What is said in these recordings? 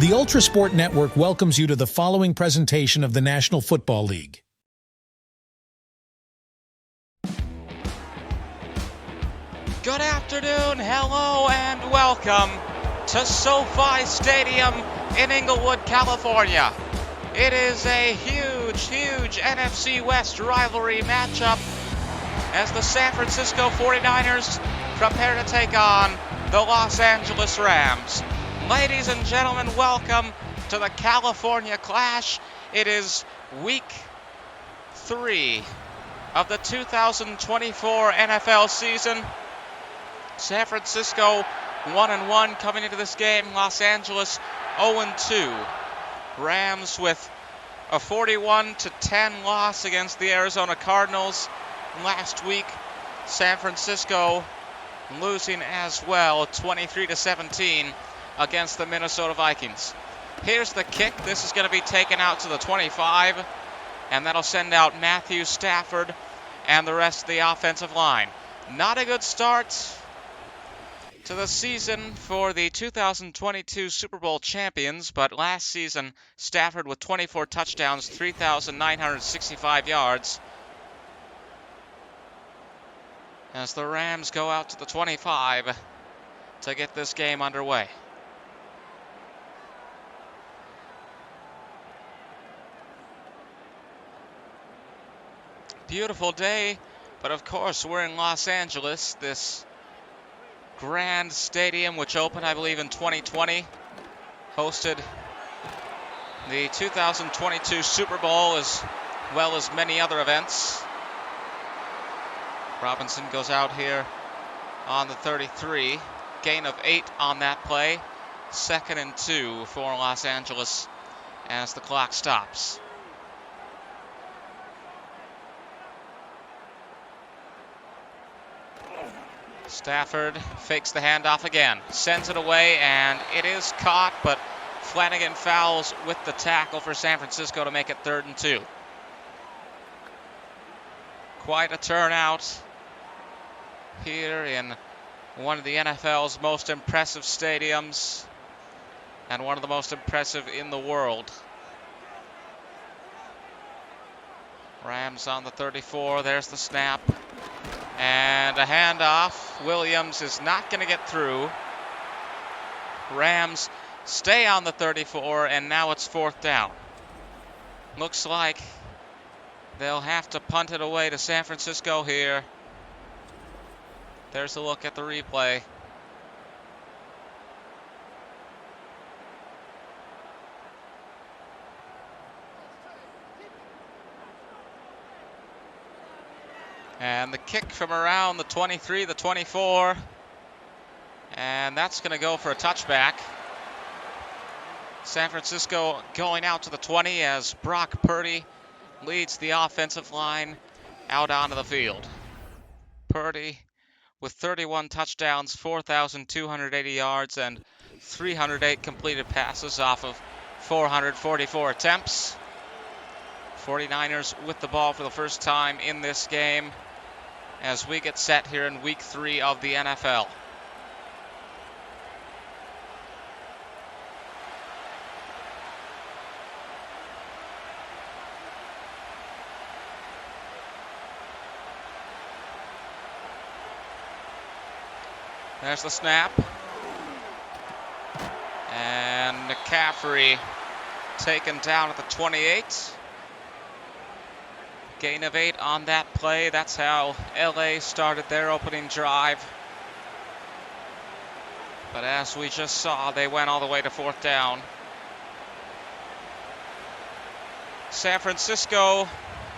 The ULTRASPORT Network welcomes you to the following presentation of the National Football League. Good afternoon, hello, and welcome to SoFi Stadium in Inglewood, California. It is a huge NFC West rivalry matchup as the San Francisco 49ers prepare to take on the Los Angeles Rams. Ladies and gentlemen, welcome to the California Clash. It is week 3 of the 2024 NFL season. San Francisco 1-1 coming into this game. Los Angeles 0-2. Rams with a 41-10 loss against the Arizona Cardinals last week. San Francisco losing as well, 23-17 against the Minnesota Vikings. Here's the kick. This is going to be taken out to the 25, and that'll send out Matthew Stafford and the rest of the offensive line. Not a good start to the season for the 2022 Super Bowl champions, but last season, Stafford with 24 touchdowns, 3,965 yards. As the Rams go out to the 25 to get this game underway. Beautiful day, but of course we're in Los Angeles, this grand stadium which opened, I believe, in 2020, hosted the 2022 Super Bowl as well as many other events. Robinson goes out here on the 33, gain of 8 on that play, 2nd and 2 for Los Angeles as the clock stops. Stafford fakes the handoff again, sends it away, and it is caught, but Flanagan fouls with the tackle for San Francisco to make it 3rd and 2. Quite a turnout here in one of the NFL's most impressive stadiums and one of the most impressive in the world. Rams on the 34, there's the snap. And a handoff. Williams is not going to get through. Rams stay on the 34, and now it's 4th down. Looks like they'll have to punt it away to San Francisco here. There's a look at the replay. And the kick from around the 23, the 24. And that's going to go for a touchback. San Francisco going out to the 20 as Brock Purdy leads the offensive line out onto the field. Purdy with 31 touchdowns, 4,280 yards, and 308 completed passes off of 444 attempts. 49ers with the ball for the first time in this game as we get set here in week 3 of the NFL. There's the snap. And McCaffrey taken down at the 28. Gain of 8 on that play. That's how LA started their opening drive. But as we just saw, they went all the way to 4th down. San Francisco,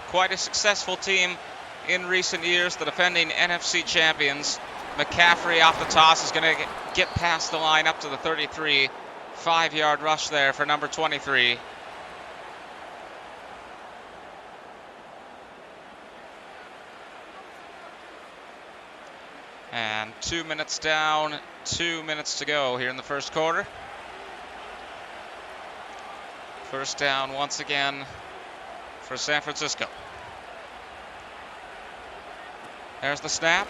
quite a successful team in recent years, the defending NFC champions. McCaffrey off the toss is going to get past the line up to the 33. 5-yard rush there for number 23. And 2 minutes down, 2 minutes to go here in the first quarter. First down once again for San Francisco. There's the snap.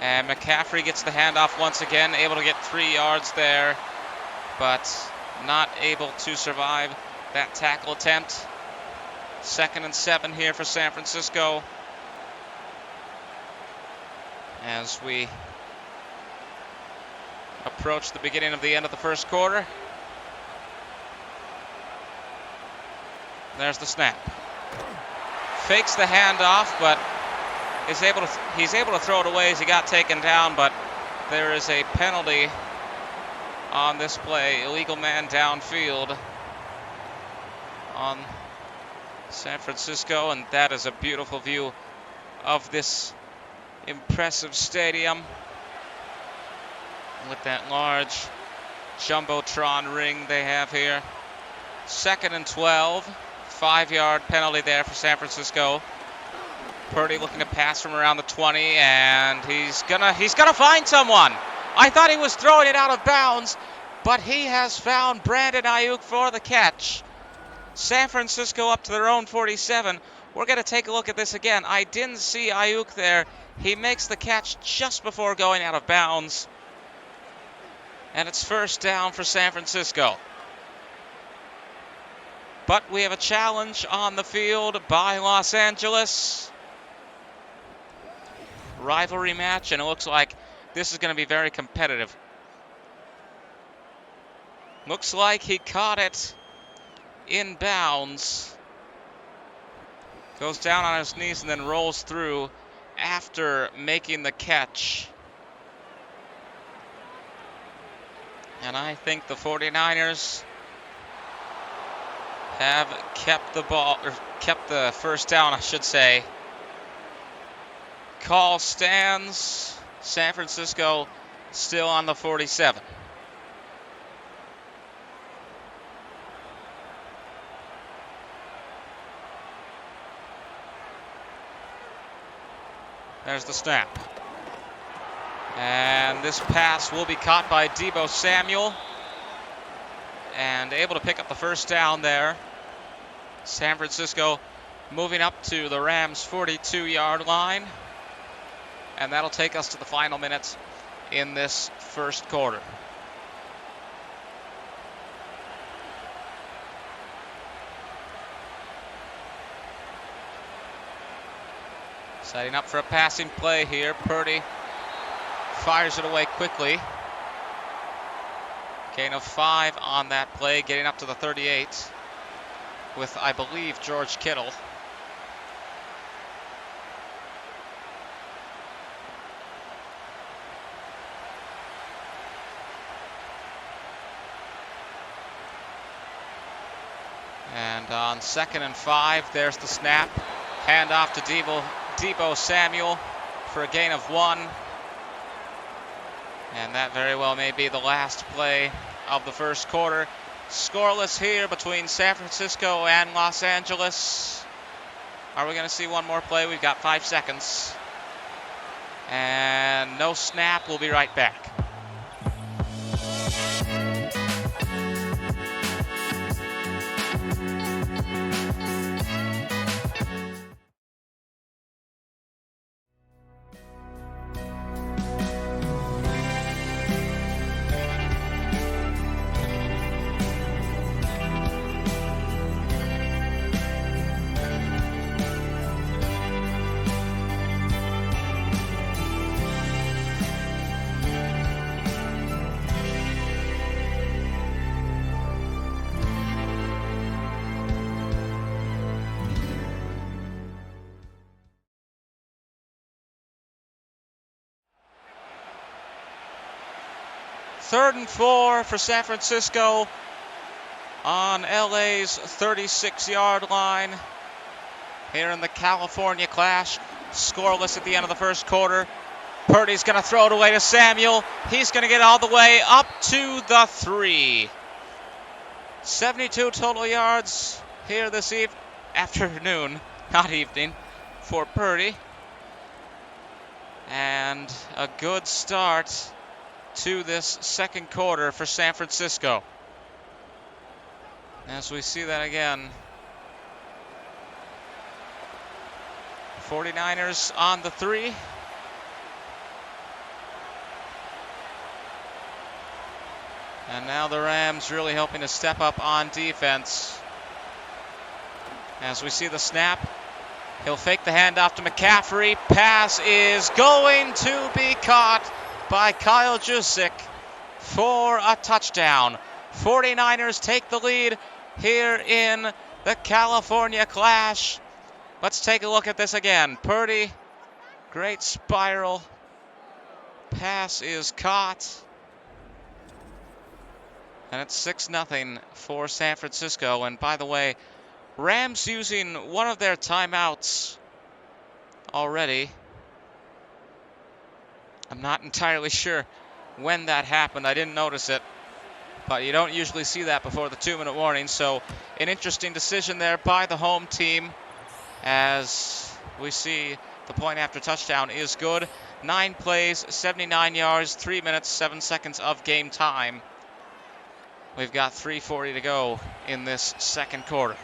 And McCaffrey gets the handoff once again, able to get 3 yards there. But not able to survive that tackle attempt. 2nd and 7 here for San Francisco, as we approach the beginning of the end of the first quarter. There's the snap. Fakes the handoff, but he's able to throw it away as he got taken down, but there is a penalty on this play. Illegal man downfield on San Francisco, and that is a beautiful view of this impressive stadium with that large jumbotron ring they have here. 2nd and 12, 5-yard penalty there for San Francisco. Purdy looking to pass from around the 20, and he's gonna find someone. I thought he was throwing it out of bounds, but he has found Brandon Ayuk for the catch. San Francisco up to their own 47. We're going to take a look at this again. I didn't see Ayuk there. He makes the catch just before going out of bounds. And it's 1st down for San Francisco. But we have a challenge on the field by Los Angeles. Rivalry match, and it looks like this is going to be very competitive. Looks like he caught it in bounds. Goes down on his knees and then rolls through after making the catch. And I think the 49ers have kept the ball, or kept the 1st down, I should say. Call stands. San Francisco still on the 47. There's the snap. And this pass will be caught by Deebo Samuel. And able to pick up the 1st down there. San Francisco moving up to the Rams' 42-yard line. And that'll take us to the final minutes in this first quarter. Setting up for a passing play here. Purdy fires it away quickly. Gain of 5 on that play, getting up to the 38 with, I believe, George Kittle. And on 2nd and 5, there's the snap. Handoff to Deebo Samuel for a gain of 1. And that very well may be the last play of the first quarter. Scoreless here between San Francisco and Los Angeles. Are we going to see one more play? We've got 5 seconds. And no snap. We'll be right back. Third and 4 for San Francisco on LA's 36-yard line. Here in the California clash, scoreless at the end of the first quarter. Purdy's going to throw it away to Samuel. He's going to get all the way up to the 3. 72 total yards here this afternoon, not evening, for Purdy. And a good start to this second quarter for San Francisco. As we see that again. 49ers on the 3. And now the Rams really hoping to step up on defense. As we see the snap, he'll fake the handoff to McCaffrey. Pass is going to be caught by Kyle Juszczyk for a touchdown. 49ers take the lead here in the California Clash. Let's take a look at this again. Purdy, great spiral. Pass is caught. And it's 6-0 for San Francisco. And by the way, Rams using one of their timeouts already. I'm not entirely sure when that happened. I didn't notice it. But you don't usually see that before the 2-minute warning. So an interesting decision there by the home team. As we see the point after touchdown is good. 9 plays, 79 yards, 3 minutes, 7 seconds of game time. We've got 3:40 to go in this second quarter.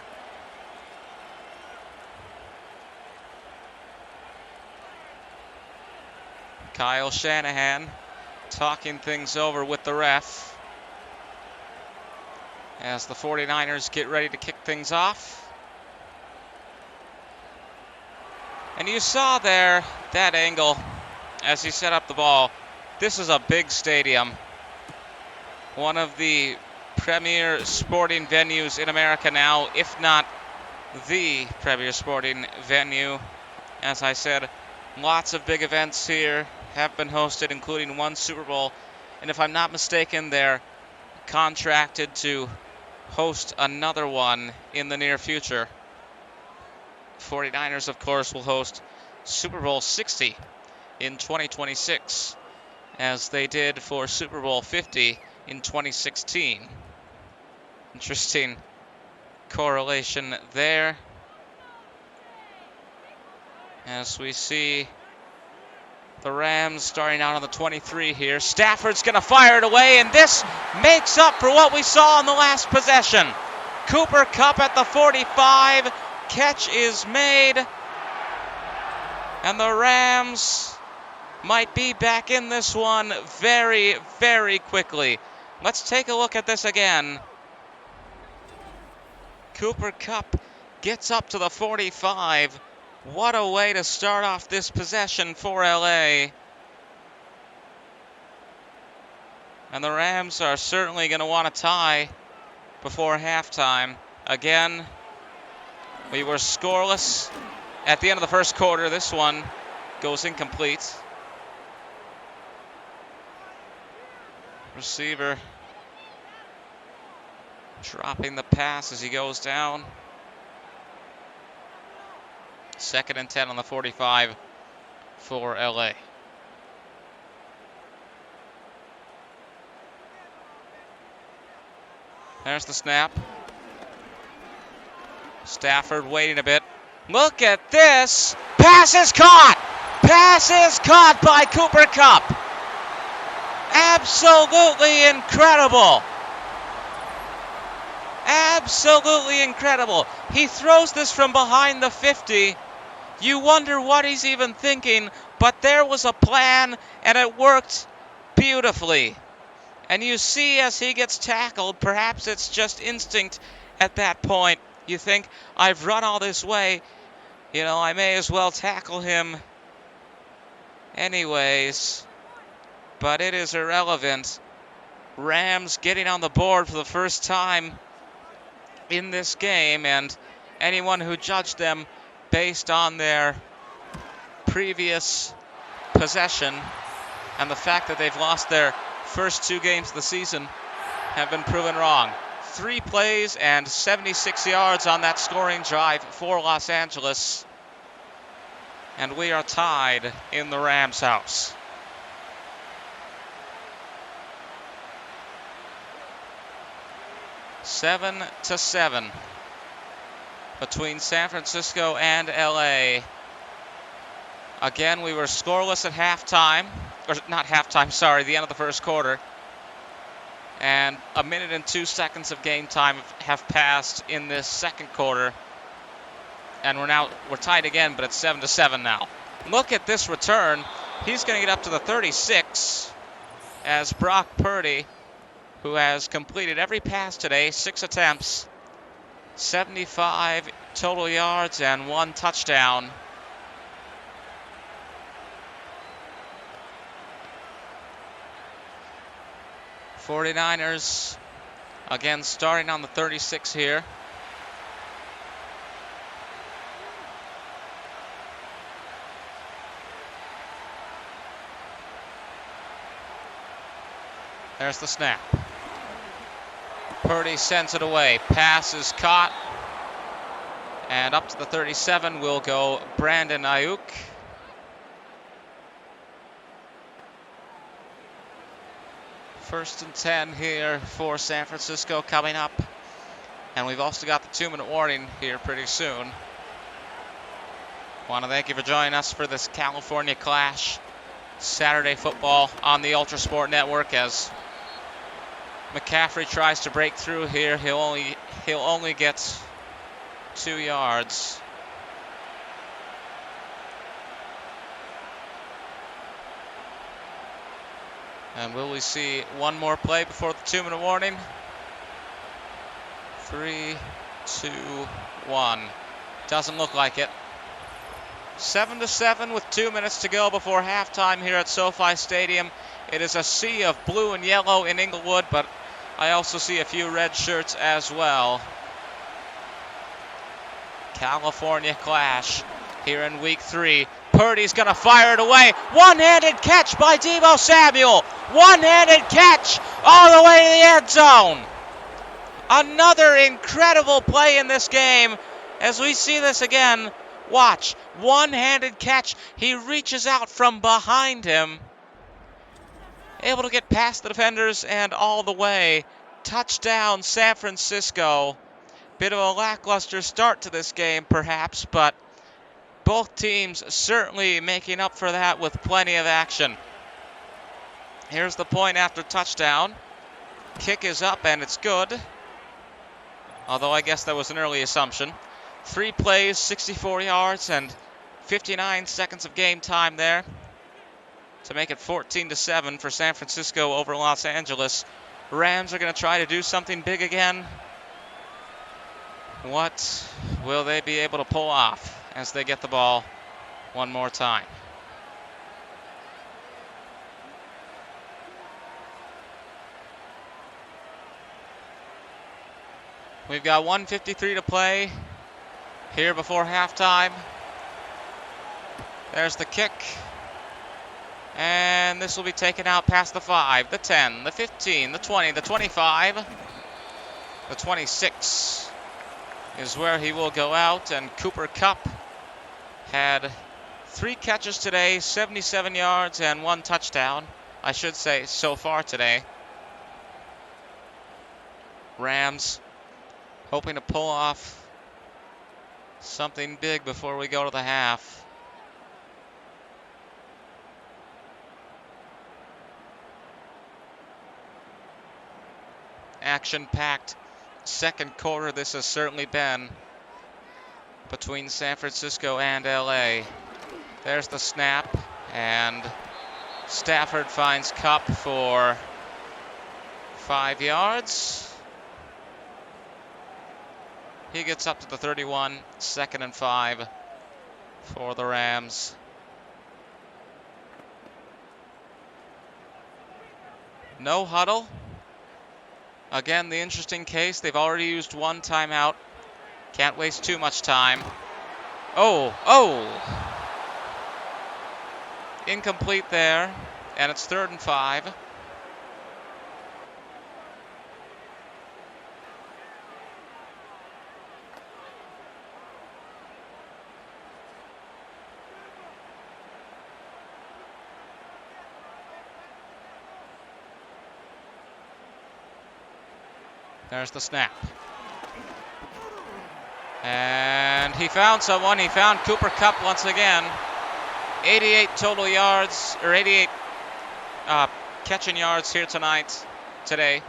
Kyle Shanahan talking things over with the ref as the 49ers get ready to kick things off. And you saw there that angle as he set up the ball. This is a big stadium. One of the premier sporting venues in America now, if not the premier sporting venue. As I said, lots of big events here have been hosted, including one Super Bowl. And if I'm not mistaken, they're contracted to host another one in the near future. 49ers, of course, will host Super Bowl 60 in 2026, as they did for Super Bowl 50 in 2016. Interesting correlation there. As we see the Rams starting out on the 23 here. Stafford's going to fire it away, and this makes up for what we saw in the last possession. Cooper Kupp at the 45. Catch is made. And the Rams might be back in this one very, very quickly. Let's take a look at this again. Cooper Kupp gets up to the 45. What a way to start off this possession for LA. And the Rams are certainly going to want to tie before halftime. Again, we were scoreless at the end of the first quarter. This one goes incomplete. Receiver dropping the pass as he goes down. 2nd and 10 on the 45 for LA. There's the snap. Stafford waiting a bit. Look at this. Pass is caught. Pass is caught by Cooper Kupp. Absolutely incredible. Absolutely incredible. He throws this from behind the 50. You wonder what he's even thinking, but there was a plan, and it worked beautifully. And you see as he gets tackled, perhaps it's just instinct at that point. You think, I've run all this way, I may as well tackle him anyways. But it is irrelevant. Rams getting on the board for the first time in this game, and anyone who judged them based on their previous possession and the fact that they've lost their first 2 games of the season have been proven wrong. 3 plays and 76 yards on that scoring drive for Los Angeles. And we are tied in the Rams' house. Seven to 7 between San Francisco and LA. Again, we were scoreless at halftime. Or not halftime, sorry, the end of the first quarter. And 1 minute and 2 seconds of game time have passed in this second quarter. And we're tied again, but it's 7 to 7 now. Look at this return. He's going to get up to the 36 as Brock Purdy who has completed every pass today, 6 attempts, 75 total yards, and 1 touchdown. '49ers, again, starting on the 36 here. There's the snap. Purdy sends it away. Pass is caught. And up to the 37 will go Brandon Ayuk. First and 10 here for San Francisco coming up. And we've also got the 2-minute warning here pretty soon. Want to thank you for joining us for this California Clash Saturday football on the ULTRASPORT Network. As McCaffrey tries to break through here, he'll only get 2 yards. And will we see one more play before the 2-minute warning? 3, 2, 1. Doesn't look like it. 7-7 with 2 minutes to go before halftime here at SoFi Stadium. It is a sea of blue and yellow in Inglewood, but I also see a few red shirts as well. California Clash here in week 3. Purdy's going to fire it away. One-handed catch by Deebo Samuel. One-handed catch all the way to the end zone. Another incredible play in this game. As we see this again, watch. One-handed catch. He reaches out from behind him. Able to get past the defenders and all the way. Touchdown, San Francisco. Bit of a lackluster start to this game, perhaps, but both teams certainly making up for that with plenty of action. Here's the point after touchdown. Kick is up and it's good. Although I guess that was an early assumption. 3 plays, 64 yards, and 59 seconds of game time there to make it 14-7 for San Francisco over Los Angeles. Rams are going to try to do something big again. What will they be able to pull off as they get the ball one more time? We've got 1:53 to play here before halftime. There's the kick. And this will be taken out past the 5, the 10, the 15, the 20, the 25. The 26 is where he will go out. And Cooper Kupp had 3 catches today, 77 yards, and 1 touchdown. I should say so far today. Rams hoping to pull off something big before we go to the half. Action-packed second quarter this has certainly been between San Francisco and LA. There's the snap, and Stafford finds Kupp for 5 yards. He gets up to the 31, 2nd and 5 for the Rams. No huddle. Again, the interesting case, they've already used 1 timeout. Can't waste too much time. Oh! Incomplete there, and it's 3rd and 5. There's the snap. And he found someone. He found Cooper Kupp once again. 88 total yards, or 88 catching yards here today.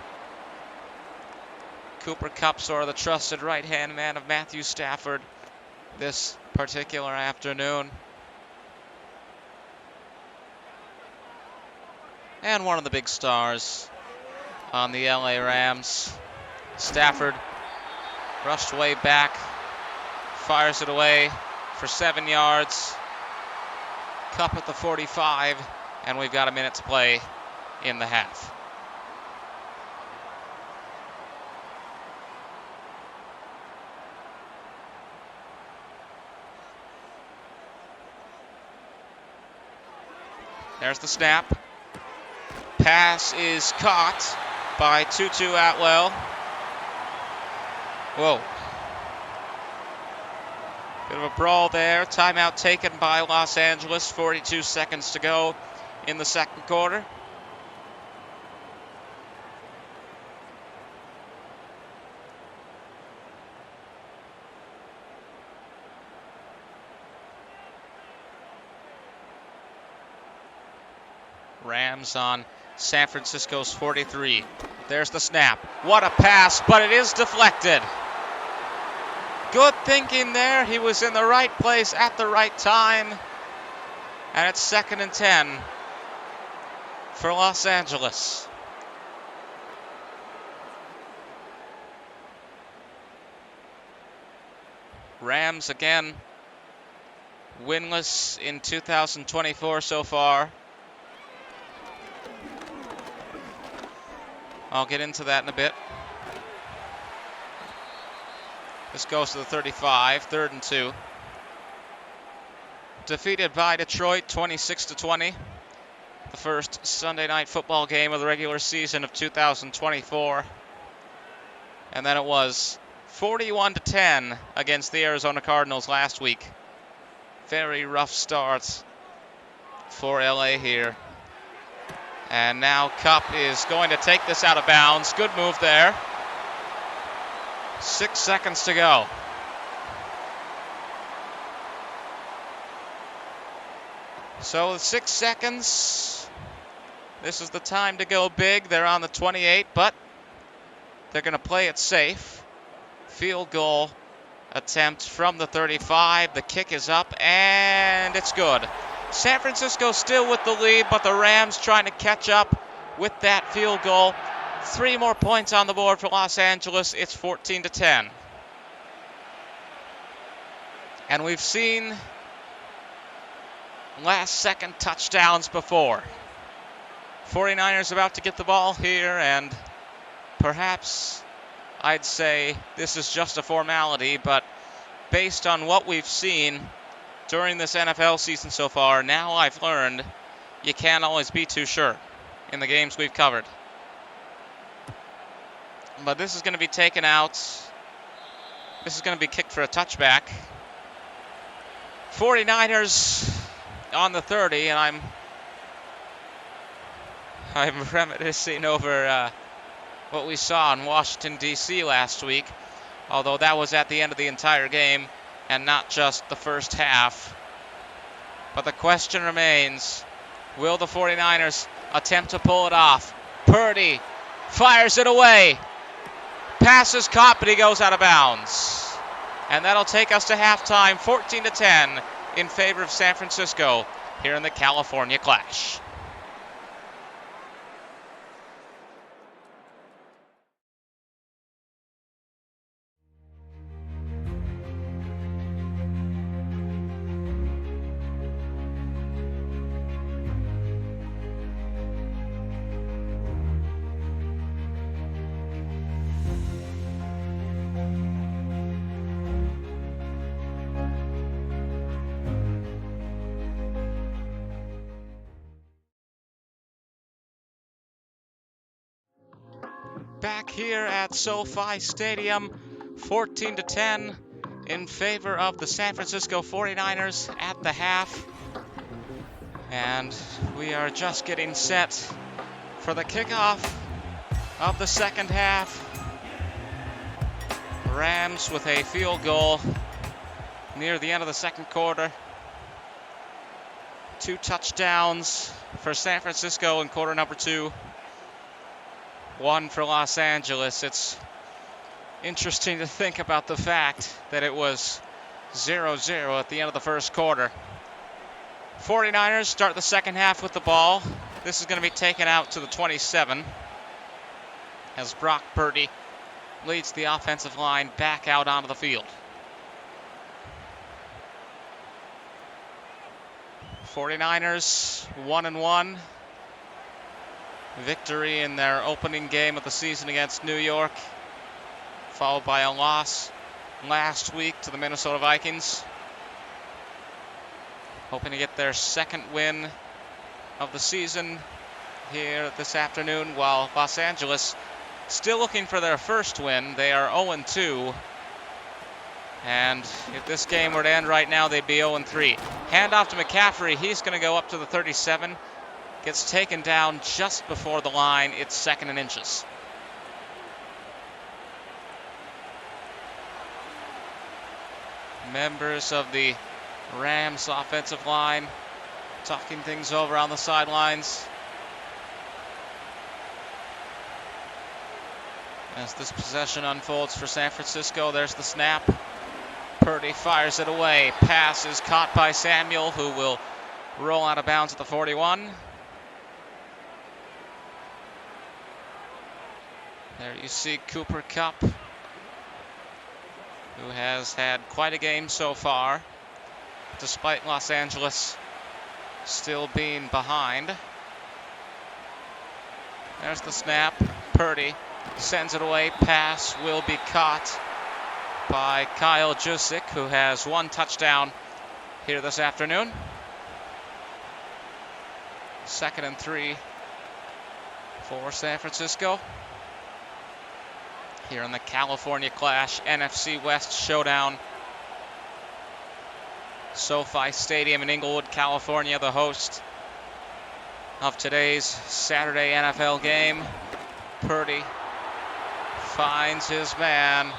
Cooper Kupp, sort of the trusted right-hand man of Matthew Stafford this particular afternoon. And one of the big stars on the LA Rams. Stafford rushed way back, fires it away for 7 yards. Cup at the 45, and we've got a minute to play in the half. There's the snap. Pass is caught by Tutu Atwell. Whoa. Bit of a brawl there. Timeout taken by Los Angeles. 42 seconds to go in the second quarter. Rams on San Francisco's 43. There's the snap. What a pass, but it is deflected. Good thinking there. He was in the right place at the right time. And it's 2nd and 10 for Los Angeles. Rams again winless in 2024 so far. I'll get into that in a bit. This goes to the 35, 3rd and 2. Defeated by Detroit 26-20. The first Sunday night football game of the regular season of 2024. And then it was 41-10 against the Arizona Cardinals last week. Very rough start for LA here. And now Kupp is going to take this out of bounds. Good move there. 6 seconds to go. So with 6 seconds, this is the time to go big. They're on the 28, but they're going to play it safe. Field goal attempt from the 35. The kick is up, and it's good. San Francisco still with the lead, but the Rams trying to catch up with that field goal. 3 more points on the board for Los Angeles. It's 14-10. And we've seen last-second touchdowns before. 49ers about to get the ball here, and perhaps I'd say this is just a formality, but based on what we've seen during this NFL season so far, now I've learned you can't always be too sure in the games we've covered. But this is going to be taken out. This is going to be kicked for a touchback. 49ers on the 30, and I'm reminiscing over what we saw in Washington, D.C. last week, although that was at the end of the entire game and not just the first half. But the question remains, will the 49ers attempt to pull it off? Purdy fires it away. Pass is caught, but he goes out of bounds. And that'll take us to halftime, 14-10 in favor of San Francisco here in the California Clash. Back here at SoFi Stadium, 14-10 in favor of the San Francisco 49ers at the half. And we are just getting set for the kickoff of the second half. Rams with a field goal near the end of the second quarter. 2 touchdowns for San Francisco in quarter number 2. 1 for Los Angeles. It's interesting to think about the fact that it was 0-0 at the end of the first quarter. 49ers start the second half with the ball. This is going to be taken out to the 27. as Brock Purdy leads the offensive line back out onto the field. 49ers 1-1. Victory in their opening game of the season against New York, followed by a loss last week to the Minnesota Vikings. Hoping to get their second win of the season here this afternoon, while Los Angeles still looking for their first win. They are 0-2. And if this game were to end right now, they'd be 0-3. Handoff to McCaffrey. He's going to go up to the 37. Gets taken down just before the line. It's 2nd and inches. Members of the Rams offensive line talking things over on the sidelines as this possession unfolds for San Francisco. There's the snap. Purdy fires it away. Pass is caught by Samuel, who will roll out of bounds at the 41. There you see Cooper Kupp, who has had quite a game so far, despite Los Angeles still being behind. There's the snap. Purdy sends it away. Pass will be caught by Kyle Juszczyk, who has 1 touchdown here this afternoon. 2nd and 3 for San Francisco. Here in the California Clash NFC West showdown. SoFi Stadium in Inglewood, California, the host of today's Saturday NFL game. Purdy finds his man.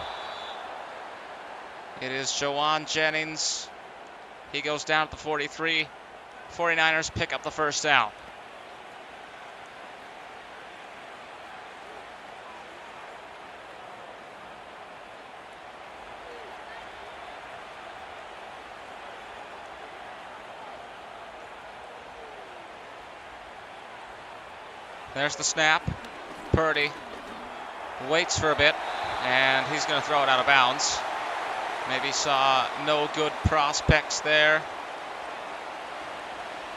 It is Jawan Jennings. He goes down at the 43. 49ers pick up the first down. There's the snap. Purdy waits for a bit, and he's going to throw it out of bounds. Maybe saw no good prospects there.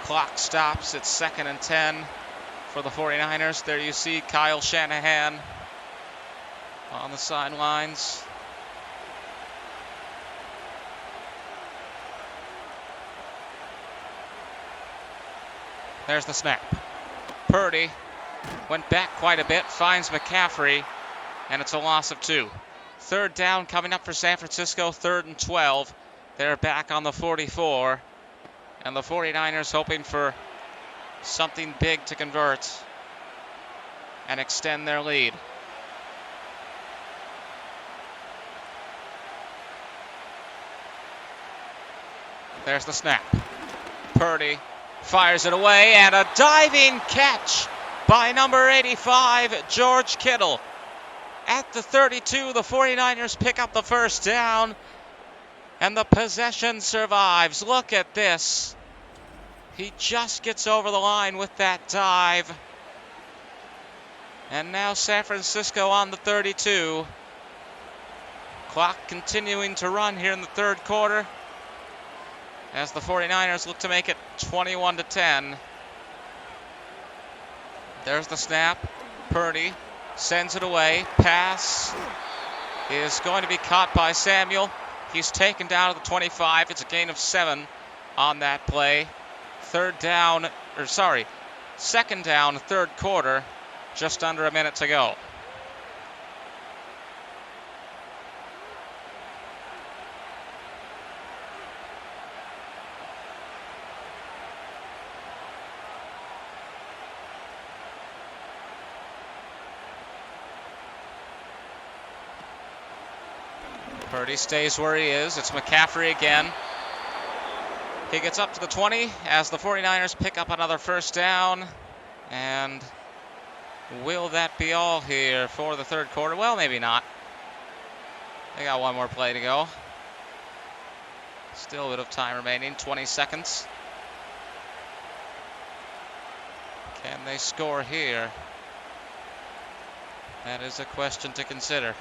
Clock stops at 2nd and 10 for the 49ers. There you see Kyle Shanahan on the sidelines. There's the snap. Purdy went back quite a bit, finds McCaffrey, and it's a loss of 2. 3rd down coming up for San Francisco, 3rd and 12. They're back on the 44, and the 49ers hoping for something big to convert and extend their lead. There's the snap. Purdy fires it away, and a diving catch by number 85, George Kittle. At the 32, the 49ers pick up the first down, and the possession survives. Look at this. He just gets over the line with that dive. And now San Francisco on the 32. Clock continuing to run here in the 3rd quarter, as the 49ers look to make it 21-10. There's the snap. Purdy sends it away. Pass is going to be caught by Samuel. He's taken down at the 25. It's a gain of 7 on that play. 2nd down, 3rd quarter. Just under a minute to go. Purdy stays where he is. It's McCaffrey again. He gets up to the 20 as the 49ers pick up another first down. And will that be all here for the 3rd quarter? Well, maybe not. They got one more play to go. Still a bit of time remaining, 20 seconds. Can they score here? That is a question to consider.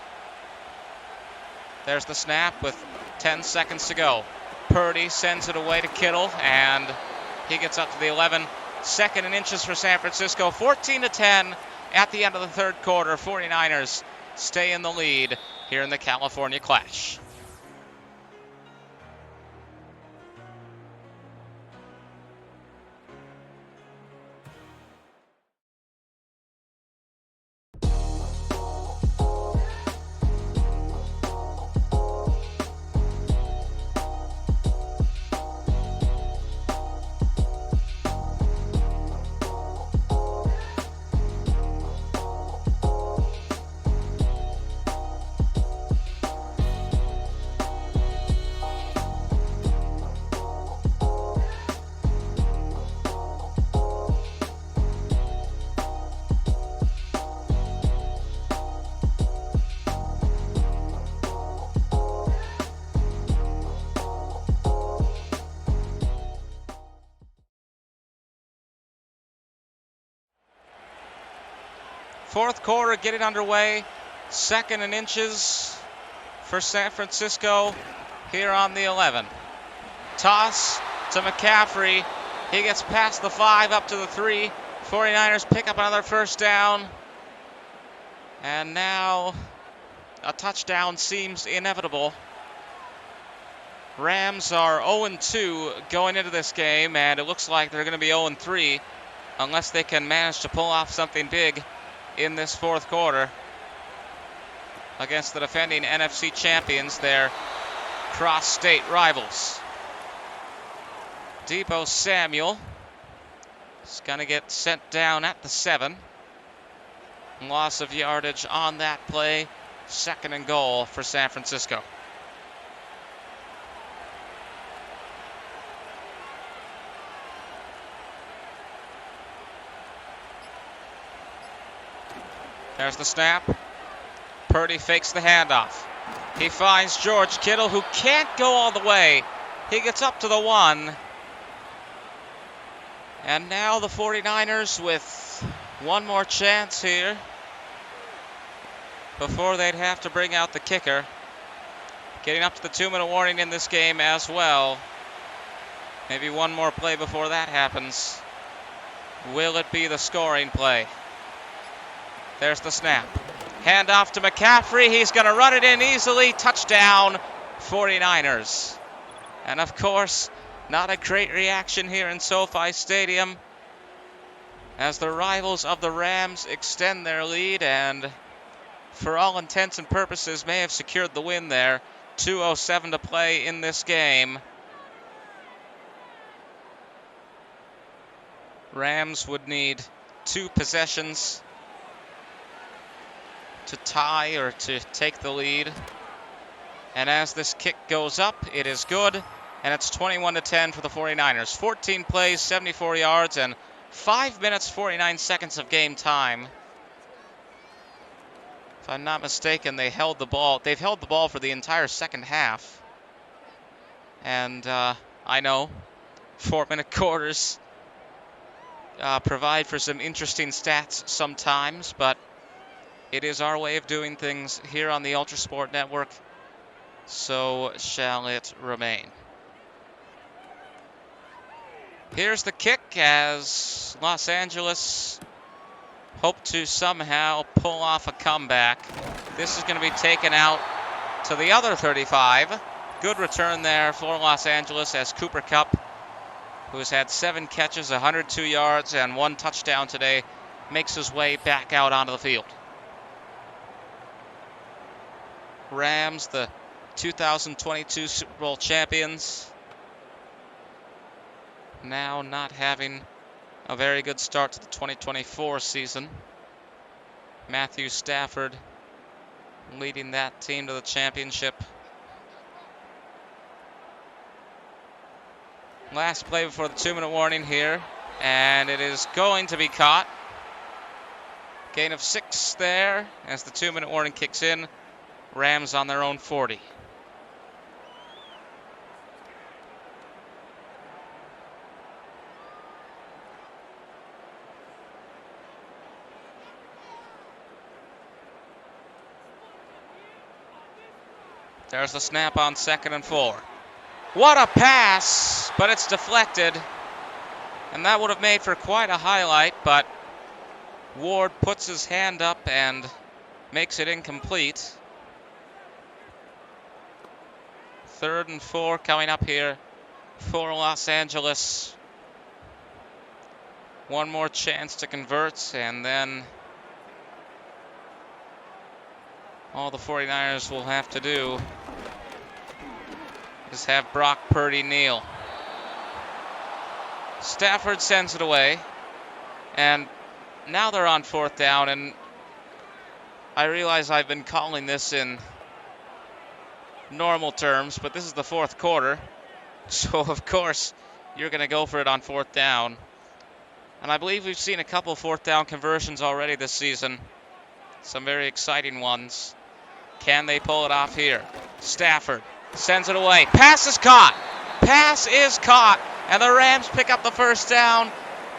There's the snap with 10 seconds to go. Purdy sends it away to Kittle, and he gets up to the 11. Second and inches for San Francisco. 14-10 at the end of the third quarter. 49ers stay in the lead here in the California Clash. Fourth quarter getting underway. Second and inches for San Francisco here on the 11. Toss to McCaffrey. He gets past the 5 up to the 3. 49ers pick up another first down. And now a touchdown seems inevitable. Rams are 0-2 going into this game, and it looks like they're going to be 0-3 unless they can manage to pull off something big in this fourth quarter against the defending NFC champions, their cross-state rivals. Deebo Samuel is going to get sent down at the 7. Loss of yardage on that play. Second and goal for San Francisco. There's the snap. Purdy fakes the handoff. He finds George Kittle, who can't go all the way. He gets up to the 1. And now the 49ers with one more chance here before they'd have to bring out the kicker. Getting up to the 2-minute warning in this game as well. Maybe one more play before that happens. Will it be the scoring play? There's the snap. Handoff to McCaffrey. He's going to run it in easily. Touchdown, 49ers. And of course, not a great reaction here in SoFi Stadium as the rivals of the Rams extend their lead and, for all intents and purposes, may have secured the win there. 2:07 to play in this game. Rams would need 2 possessions to tie or to take the lead. And as this kick goes up, it is good. And it's 21-10 for the 49ers. 14 plays, 74 yards, and 5 minutes, 49 seconds of game time. If I'm not mistaken, they held the ball. They've held the ball for the entire second half. And I know 4-minute quarters provide for some interesting stats sometimes, but it is our way of doing things here on the ULTRASPORT Network, so shall it remain. Here's the kick as Los Angeles hope to somehow pull off a comeback. This is going to be taken out to the other 35. Good return there for Los Angeles as Cooper Kupp, who has had 7 catches, 102 yards, and 1 touchdown today, makes his way back out onto the field. Rams, the 2022 Super Bowl champions, now not having a very good start to the 2024 season. Matthew Stafford leading that team to the championship. Last play before the 2-minute warning here, and it is going to be caught. Gain of 6 there as the 2-minute warning kicks in. Rams on their own 40. There's the snap on 2nd and 4. What a pass, but it's deflected. And that would have made for quite a highlight, but Ward puts his hand up and makes it incomplete. 3rd and 4 coming up here for Los Angeles. One more chance to convert, and then all the 49ers will have to do is have Brock Purdy kneel. Stafford sends it away, and now they're on 4th down, and I realize I've been calling this in normal terms, but this is the 4th quarter, so of course you're going to go for it on 4th down. And I believe we've seen a couple 4th down conversions already this season, some very exciting ones. Can they pull it off here? Stafford sends it away. Pass is caught. Pass is caught. And the Rams pick up the 1st down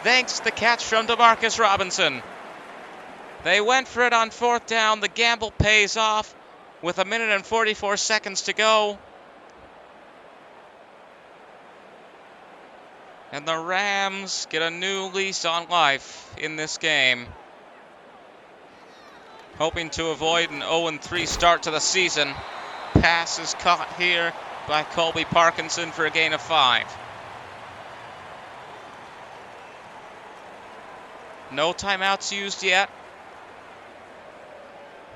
thanks to the catch from Demarcus Robinson. They went for it on 4th down. The gamble pays off with 1 minute and 44 seconds to go. And the Rams get a new lease on life in this game, hoping to avoid an 0-3 start to the season. Pass is caught here by Colby Parkinson for a gain of 5. No timeouts used yet.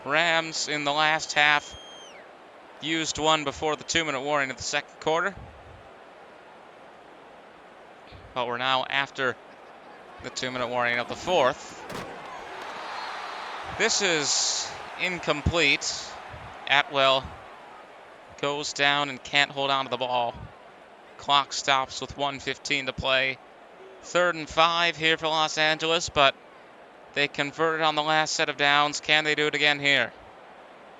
Rams in the last half used one before the 2-minute warning of the 2nd quarter. But we're now after the 2-minute warning of the 4th. This is incomplete. Atwell goes down and can't hold on to the ball. Clock stops with 1:15 to play. 3rd and 5 here for Los Angeles, but they converted on the last set of downs. Can they do it again here?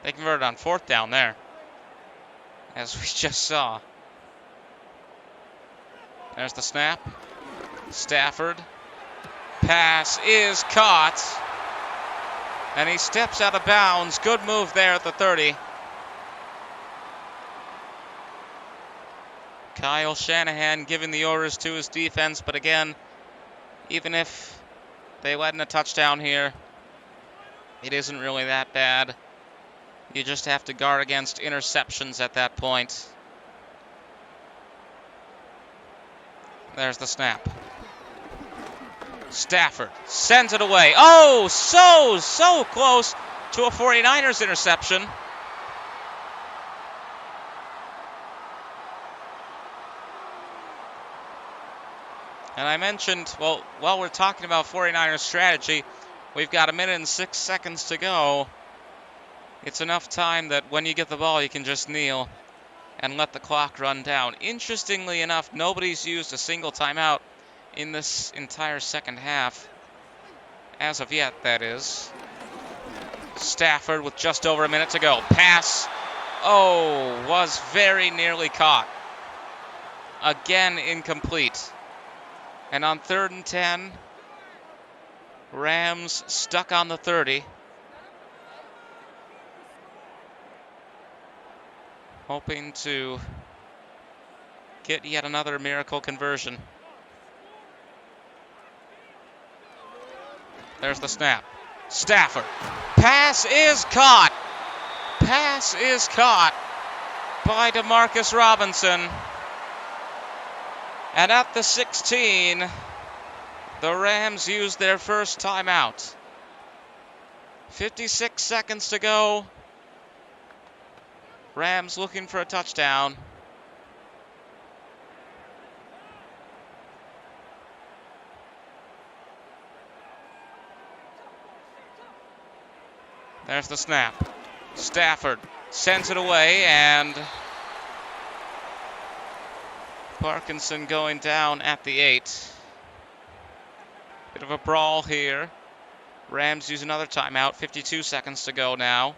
They converted on 4th down there, as we just saw. There's the snap. Stafford. Pass is caught. And he steps out of bounds. Good move there at the 30. Kyle Shanahan giving the orders to his defense, but again, even if they let in a touchdown here, it isn't really that bad. You just have to guard against interceptions at that point. There's the snap. Stafford sends it away. Oh, so close to a 49ers interception. And I mentioned, well, while we're talking about 49ers strategy, we've got 1 minute and 6 seconds to go. It's enough time that when you get the ball, you can just kneel and let the clock run down. Interestingly enough, nobody's used a single timeout in this entire 2nd half. As of yet, that is. Stafford with just over 1 minute to go. Pass. Oh, was very nearly caught. Again, incomplete. And on 3rd and 10, Rams stuck on the 30. Hoping to get yet another miracle conversion. There's the snap. Stafford. Pass is caught. Pass is caught by Demarcus Robinson. And at the 16, the Rams used their first timeout. 56 seconds to go. Rams looking for a touchdown. There's the snap. Stafford sends it away, and Parkinson going down at the 8. Bit of a brawl here. Rams use another timeout. 52 seconds to go now.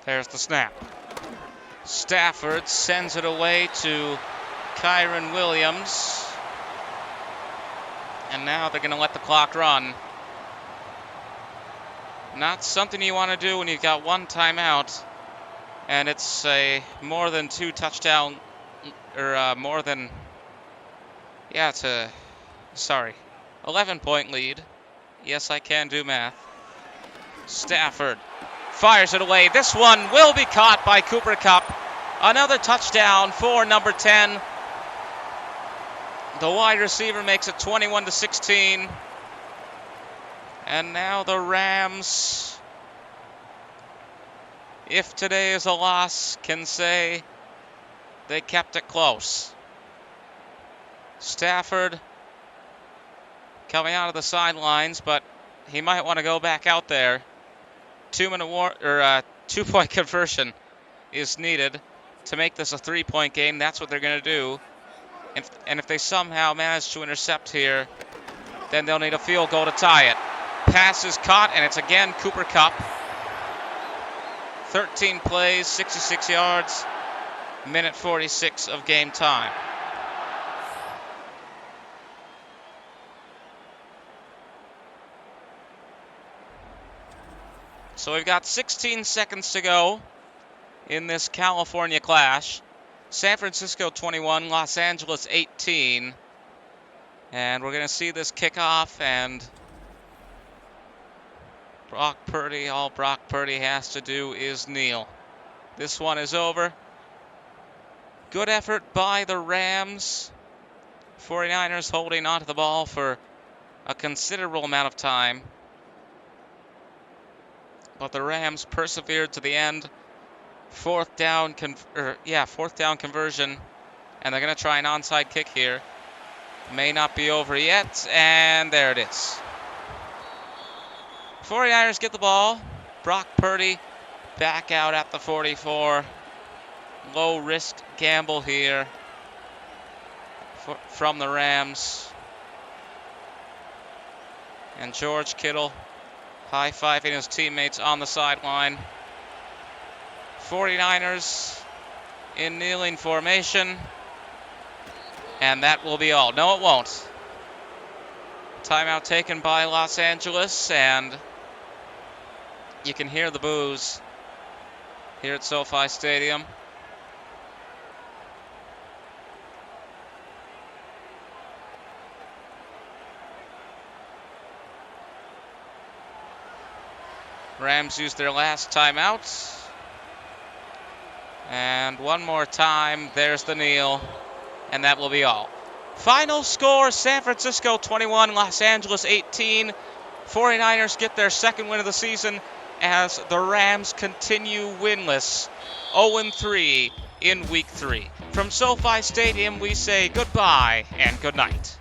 There's the snap. Stafford sends it away to Kyron Williams. And now they're going to let the clock run. Not something you want to do when you've got one timeout. And it's a more than 2 touchdown, or more than, yeah, it's a, 11-point lead. Yes, I can do math. Stafford fires it away. This one will be caught by Cooper Kupp. Another touchdown for number 10. The wide receiver makes it 21-16. And now the Rams, if today is a loss, can say they kept it close. Stafford coming out of the sidelines, but he might want to go back out there. 2-point conversion is needed to make this a 3-point game. That's what they're going to do. And if they somehow manage to intercept here, then they'll need a field goal to tie it. Pass is caught, and it's again Cooper Kupp. 13 plays, 66 yards, minute 46 of game time. So we've got 16 seconds to go in this California clash. San Francisco 21, Los Angeles 18. And we're going to see this kickoff, and Brock Purdy, all Brock Purdy has to do is kneel. This one is over. Good effort by the Rams. 49ers holding onto the ball for a considerable amount of time. But the Rams persevered to the end. Fourth down conversion. And they're going to try an onside kick here. May not be over yet. And there it is. 49ers get the ball. Brock Purdy back out at the 44. Low risk gamble here from the Rams. And George Kittle high-fiving his teammates on the sideline. 49ers in kneeling formation. And that will be all. No, it won't. Timeout taken by Los Angeles, and you can hear the boos here at SoFi Stadium. Rams used their last timeout. And one more time, there's the kneel, and that will be all. Final score, San Francisco 21, Los Angeles 18. 49ers get their second win of the season as the Rams continue winless, 0-3 in Week 3. From SoFi Stadium, we say goodbye and good night.